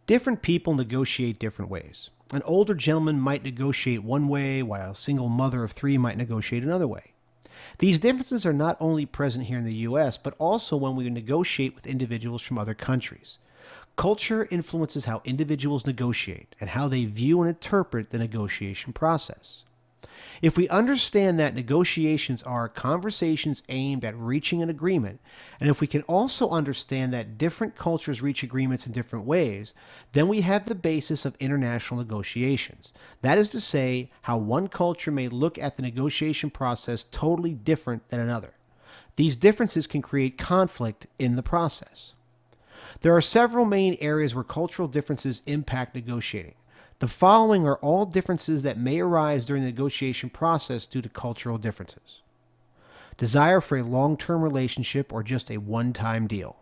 Different people negotiate different ways. An older gentleman might negotiate one way, while a single mother of three might negotiate another way. These differences are not only present here in the US, but also when we negotiate with individuals from other countries. Culture influences how individuals negotiate and how they view and interpret the negotiation process. If we understand that negotiations are conversations aimed at reaching an agreement, and if we can also understand that different cultures reach agreements in different ways, then we have the basis of international negotiations. That is to say, how one culture may look at the negotiation process totally different than another. These differences can create conflict in the process. There are several main areas where cultural differences impact negotiating. The following are all differences that may arise during the negotiation process due to cultural differences. Desire for a long-term relationship or just a one-time deal.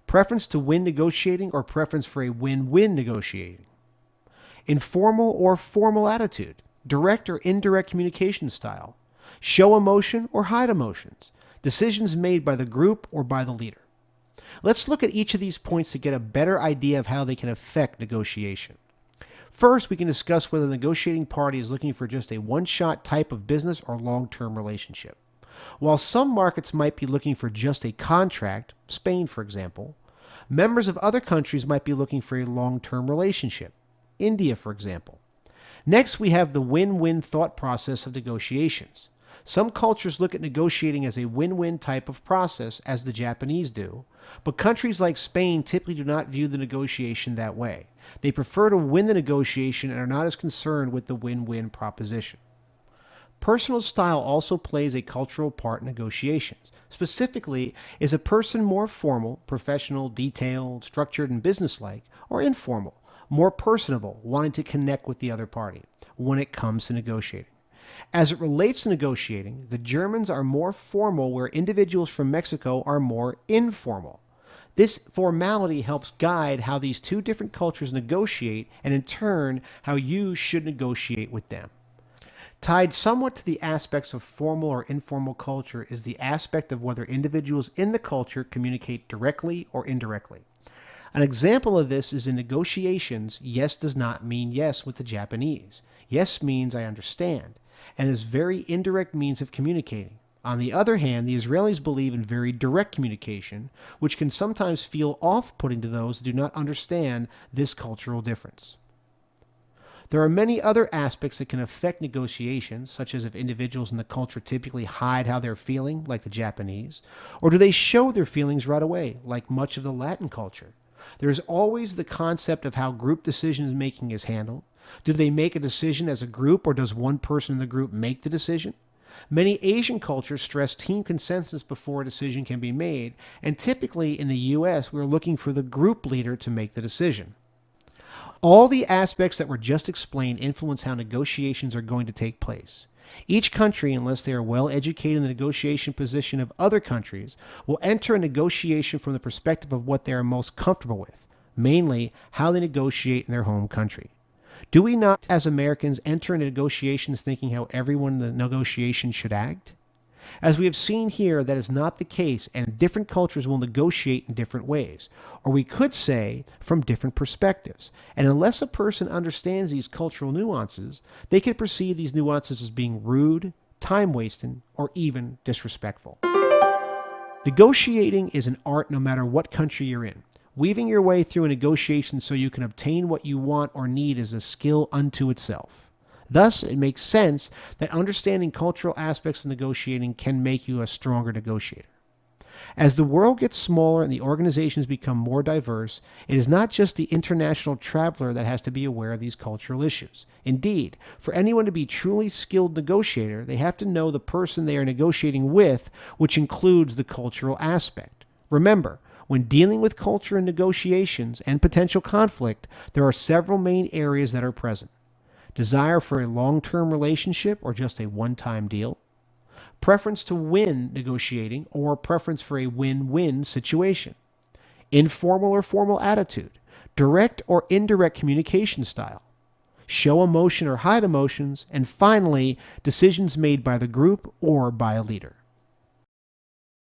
Preference to win negotiating or preference for a win-win negotiating. Informal or formal attitude. Direct or indirect communication style. Show emotion or hide emotions. Decisions made by the group or by the leader. Let's look at each of these points to get a better idea of how they can affect negotiation. First, we can discuss whether the negotiating party is looking for just a one-shot type of business or long-term relationship. While some markets might be looking for just a contract, Spain for example, members of other countries might be looking for a long-term relationship, India for example. Next, we have the win-win thought process of negotiations. Some cultures look at negotiating as a win-win type of process, as the Japanese do, but countries like Spain typically do not view the negotiation that way. They prefer to win the negotiation and are not as concerned with the win-win proposition. Personal style also plays a cultural part in negotiations. Specifically, is a person more formal, professional, detailed, structured, and businesslike, or informal, more personable, wanting to connect with the other party when it comes to negotiating? As it relates to negotiating, the Germans are more formal, where individuals from Mexico are more informal. This formality helps guide how these two different cultures negotiate, and in turn, how you should negotiate with them. Tied somewhat to the aspects of formal or informal culture is the aspect of whether individuals in the culture communicate directly or indirectly. An example of this is in negotiations, yes does not mean yes with the Japanese. Yes means I understand, and is very indirect means of communicating. On the other hand, the Israelis believe in very direct communication, which can sometimes feel off-putting to those who do not understand this cultural difference. There are many other aspects that can affect negotiations, such as if individuals in the culture typically hide how they're feeling, like the Japanese, or do they show their feelings right away, like much of the Latin culture. There is always the concept of how group decision making is handled. Do they make a decision as a group, or does one person in the group make the decision? Many Asian cultures stress team consensus before a decision can be made, and typically in the US, we're looking for the group leader to make the decision. All the aspects that were just explained influence how negotiations are going to take place. Each country, unless they are well educated in the negotiation position of other countries, will enter a negotiation from the perspective of what they are most comfortable with, mainly how they negotiate in their home country. Do we not, as Americans, enter into negotiations thinking how everyone in the negotiation should act? As we have seen here, that is not the case, and different cultures will negotiate in different ways, or we could say from different perspectives. And unless a person understands these cultural nuances, they could perceive these nuances as being rude, time-wasting, or even disrespectful. Negotiating is an art no matter what country you're in. Weaving your way through a negotiation so you can obtain what you want or need is a skill unto itself. Thus, it makes sense that understanding cultural aspects of negotiating can make you a stronger negotiator. As the world gets smaller and the organizations become more diverse, it is not just the international traveler that has to be aware of these cultural issues. Indeed, for anyone to be truly skilled negotiator, they have to know the person they are negotiating with, which includes the cultural aspect. Remember, when dealing with culture in negotiations and potential conflict, there are several main areas that are present. Desire for a long-term relationship or just a one-time deal. Preference to win negotiating or preference for a win-win situation. Informal or formal attitude. Direct or indirect communication style. Show emotion or hide emotions. And finally, decisions made by the group or by a leader.